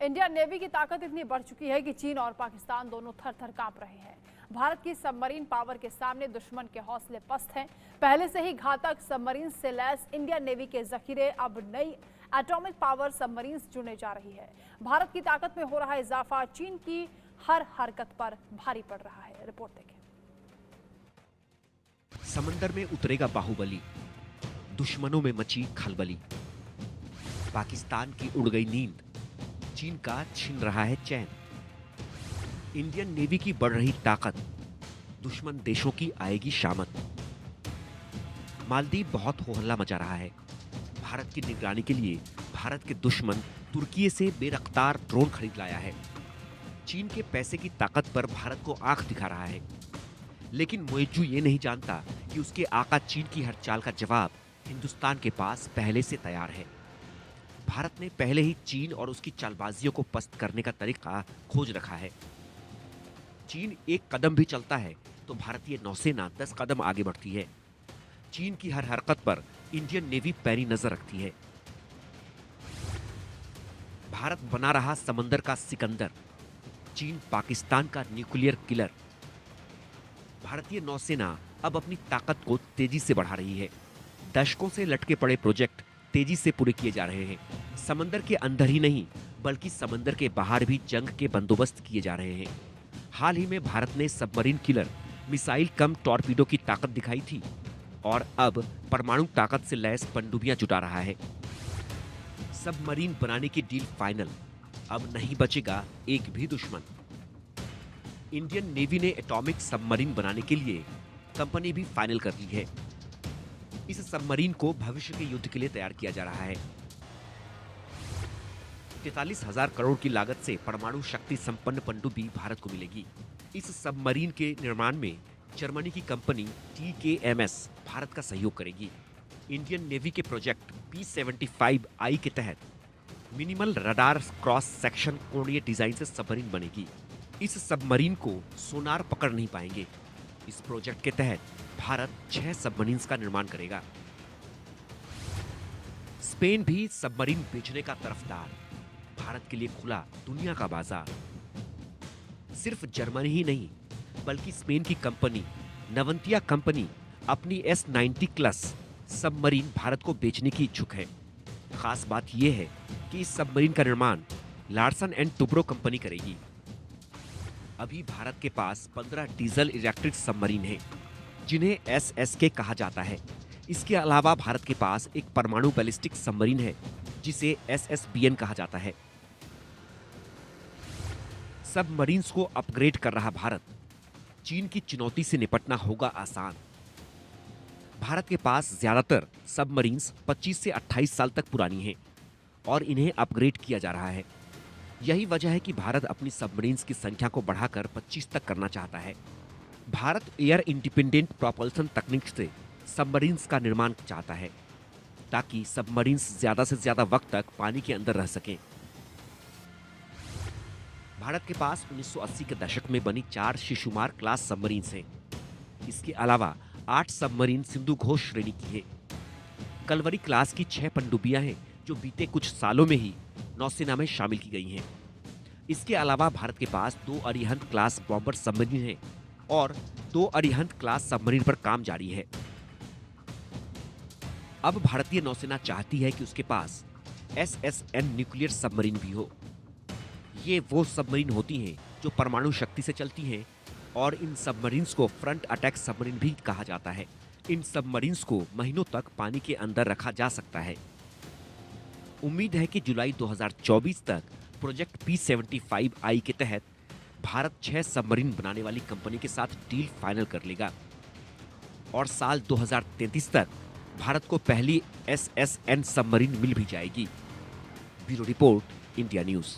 Indian navy की ताकत इतनी बढ़ चुकी है कि चीन और पाकिस्तान दोनों थर थर कांप रहे हैं। भारत की सबमरीन पावर के सामने दुश्मन के हौसले पस्त हैं। पहले से ही घातक सबमरीन से लैस इंडियन नेवी के जखीरे अब नई एटॉमिक पावर सबमरीन चुने जा रही है। भारत की ताकत में हो रहा इजाफा चीन की हर हरकत पर भारी पड़ रहा है। रिपोर्ट देखें। समंदर में उतरेगा बाहुबली, दुश्मनों में मची खलबली। पाकिस्तान की उड़ गई नींद, चीन का छिन रहा है चैन। इंडियन नेवी की बढ़ रही ताकत, दुश्मन देशों की आएगी शामत। मालदीव बहुत हो हल्ला मचा रहा है। भारत की निगरानी के लिए भारत के दुश्मन तुर्की से बेरफ्तार ड्रोन खरीद लाया है। चीन के पैसे की ताकत पर भारत को आंख दिखा रहा है, लेकिन मोइजू ये नहीं जानता कि उसके आका चीन की हर चाल का जवाब हिंदुस्तान के पास पहले से तैयार है। भारत ने पहले ही चीन और उसकी चालबाजियों को पस्त करने का तरीका खोज रखा है। चीन एक कदम भी चलता है तो भारतीय नौसेना 10 कदम आगे बढ़ती है। चीन की हर हरकत पर इंडियन नेवी पैनी नजर रखती है। भारत बना रहा समंदर का सिकंदर, चीन पाकिस्तान का न्यूक्लियर किलर। भारतीय नौसेना अब अपनी ताकत को तेजी से बढ़ा रही है। दशकों से लटके पड़े प्रोजेक्ट तेजी से पूरे किए जा रहे हैं। समंदर के अंदर ही नहीं बल्कि समंदर के बाहर भी जंग के बंदोबस्त किए जा रहे हैं। हाल ही में भारत ने सबमरीन किलर, मिसाइल कम टॉर्पीडो की ताकत दिखाई थी और अब परमाणु ताकत से लैस पनडुब्बियां जुटा रहा है। सबमरीन बनाने की डील फाइनल, अब नहीं बचेगा एक भी दुश्मन। इंडियन नेवी ने एटॉमिक सबमरीन बनाने के लिए कंपनी भी फाइनल कर ली है। इस सबमरीन को भविष्य के युद्ध के लिए तैयार किया जा रहा है। 43,000 करोड़ की लागत से परमाणु शक्ति संपन्न पनडुब्बी भारत को मिलेगी। इस सबमरीन के निर्माण में जर्मनी की कंपनी TKMS भारत का सहयोग करेगी। इंडियन नेवी के प्रोजेक्ट P-75I के तहत मिनिमल रडार क्रॉस सेक्शन कोणीय डिजाइन से सबमरीन बनेगी। इस सबमरीन को सोनार पकड़ नहीं पाएंगे। इस प्रोजेक्ट के तहत भारत 6 सबमरीन्स का निर्माण करेगा। स्पेन भी सबमरीन बेचने का तरफदार, भारत के लिए खुला दुनिया का बाजार। सिर्फ जर्मनी ही नहीं बल्कि स्पेन की कंपनी नवंतिया कंपनी अपनी S-90 क्लस सबमरीन भारत को बेचने की इच्छुक है। खास बात यह है कि इस सबमरीन का निर्माण लार्सन एंड टुब्रो कंपनी करेगी। अभी भारत के पास 15 डीजल इलेक्ट्रिक सबमरीन हैं, जिन्हें SSK कहा जाता है। इसके अलावा भारत के पास एक परमाणु बैलिस्टिक सबमरीन है, जिसे SSBN कहा जाता है। सबमरीन्स को अपग्रेड कर रहा भारत, चीन की चुनौती से निपटना होगा आसान। भारत के पास ज्यादातर सबमरीन्स 25 से 28 साल तक पुरानी हैं और इन्हें अपग्रेड किया जा रहा है। यही वजह है कि भारत अपनी सबमरीन्स की संख्या को बढ़ाकर 25 तक करना चाहता है। भारत एयर इंडिपेंडेंट प्रोपल्सन तकनीक से सबमरीन्स का निर्माण चाहता है, ताकि सबमरीन्स ज्यादा से ज्यादा वक्त तक पानी के अंदर रह सकें। भारत के पास 1980 के दशक में बनी 4 शिशुमार क्लास सबमरीन्स हैं। इसके अलावा 8 सबमरीन सिंधु घोष श्रेणी की है। कलवरी क्लास की 6 पनडुब्बियां हैं, जो बीते कुछ सालों में ही नौसेना में शामिल की गई हैं। इसके अलावा भारत के पास 2 अरिहंत क्लास बॉम्बर सबमरीन हैं और 2 अरिहंत क्लास सबमरीन पर काम जारी है। अब भारतीय नौसेना चाहती है कि उसके पास SSN न्यूक्लियर सबमरीन भी हो। ये वो सबमरीन होती हैं जो परमाणु शक्ति से चलती हैं और इन सबमरीन्स को फ्रंट अटैक सबमरीन भी कहा जाता है। इन सबमरीन्स को महीनों तक पानी के अंदर रखा जा सकता है। उम्मीद है कि जुलाई 2024 तक प्रोजेक्ट P-75I के तहत भारत 6 सबमरीन बनाने वाली कंपनी के साथ डील फाइनल कर लेगा और साल 2033 तक भारत को पहली SSN सबमरीन मिल भी जाएगी। Bureau report, India news.